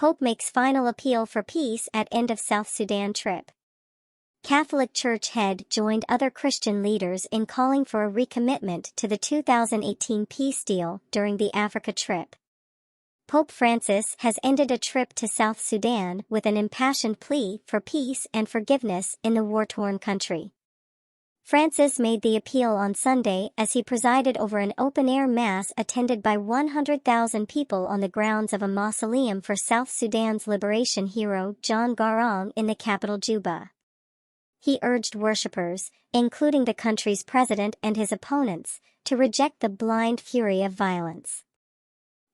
Pope makes final appeal for peace at end of South Sudan trip. Catholic Church head joined other Christian leaders in calling for a recommitment to the 2018 peace deal during the Africa trip. Pope Francis has ended a trip to South Sudan with an impassioned plea for peace and forgiveness in the war-torn country. Francis made the appeal on Sunday as he presided over an open-air mass attended by 100,000 people on the grounds of a mausoleum for South Sudan's liberation hero John Garang in the capital Juba. He urged worshippers, including the country's president and his opponents, to reject the blind fury of violence.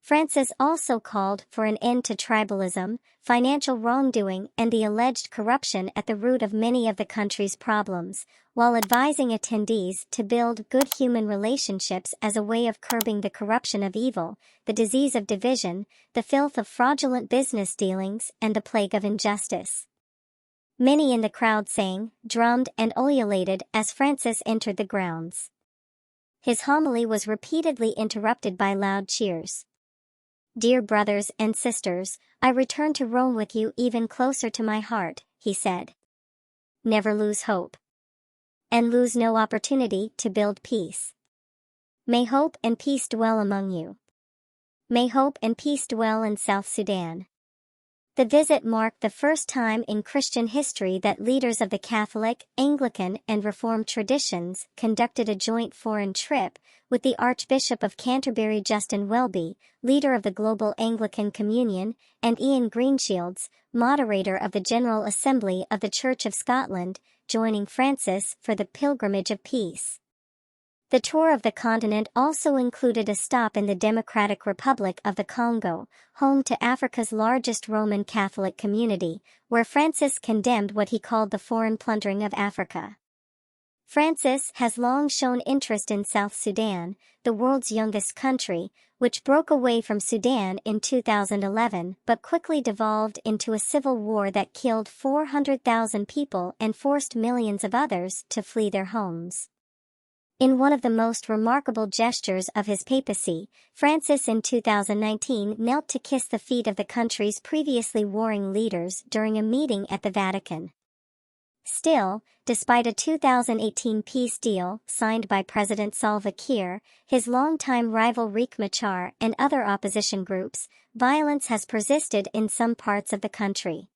Francis also called for an end to tribalism, financial wrongdoing, and the alleged corruption at the root of many of the country's problems, while advising attendees to build good human relationships as a way of curbing the corruption of evil, the disease of division, the filth of fraudulent business dealings, and the plague of injustice. Many in the crowd sang, drummed, and ululated as Francis entered the grounds. His homily was repeatedly interrupted by loud cheers. "Dear brothers and sisters, I return to Rome with you even closer to my heart," he said. "Never lose hope. And lose no opportunity to build peace. May hope and peace dwell among you. May hope and peace dwell in South Sudan." The visit marked the first time in Christian history that leaders of the Catholic, Anglican, and Reformed traditions conducted a joint foreign trip, with the Archbishop of Canterbury Justin Welby, leader of the Global Anglican Communion, and Ian Greenshields, moderator of the General Assembly of the Church of Scotland, joining Francis for the Pilgrimage of Peace. The tour of the continent also included a stop in the Democratic Republic of the Congo, home to Africa's largest Roman Catholic community, where Francis condemned what he called the foreign plundering of Africa. Francis has long shown interest in South Sudan, the world's youngest country, which broke away from Sudan in 2011 but quickly devolved into a civil war that killed 400,000 people and forced millions of others to flee their homes. In one of the most remarkable gestures of his papacy, Francis in 2019 knelt to kiss the feet of the country's previously warring leaders during a meeting at the Vatican. Still, despite a 2018 peace deal signed by President Salva Kiir, his longtime rival Riek Machar, and other opposition groups, violence has persisted in some parts of the country.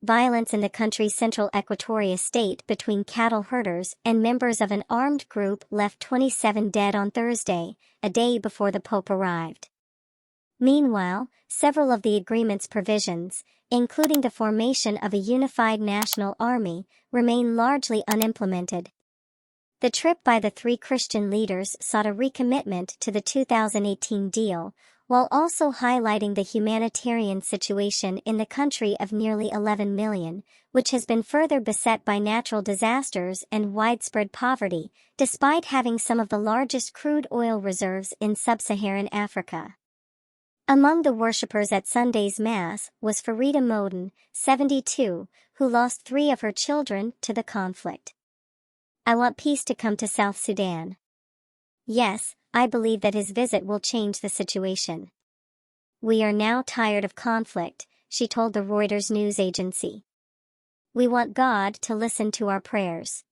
Violence in the country's central Equatoria state between cattle herders and members of an armed group left 27 dead on Thursday, a day before the Pope arrived. Meanwhile, several of the agreement's provisions, including the formation of a unified national army, remain largely unimplemented. The trip by the three Christian leaders sought a recommitment to the 2018 deal, while also highlighting the humanitarian situation in the country of nearly 11 million, which has been further beset by natural disasters and widespread poverty, despite having some of the largest crude oil reserves in sub-Saharan Africa. Among the worshippers at Sunday's Mass was Farida Moden, 72, who lost 3 of her children to the conflict. "I want peace to come to South Sudan. Yes, I believe that his visit will change the situation. We are now tired of conflict," she told the Reuters news agency. "We want God to listen to our prayers."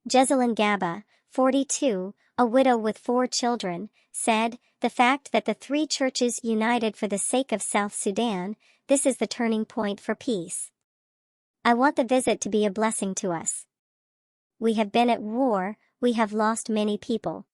Jezelyn Gaba, 42, a widow with 4 children, said, "The fact that the 3 churches united for the sake of South Sudan, this is the turning point for peace. I want the visit to be a blessing to us. We have been at war, we have lost many people.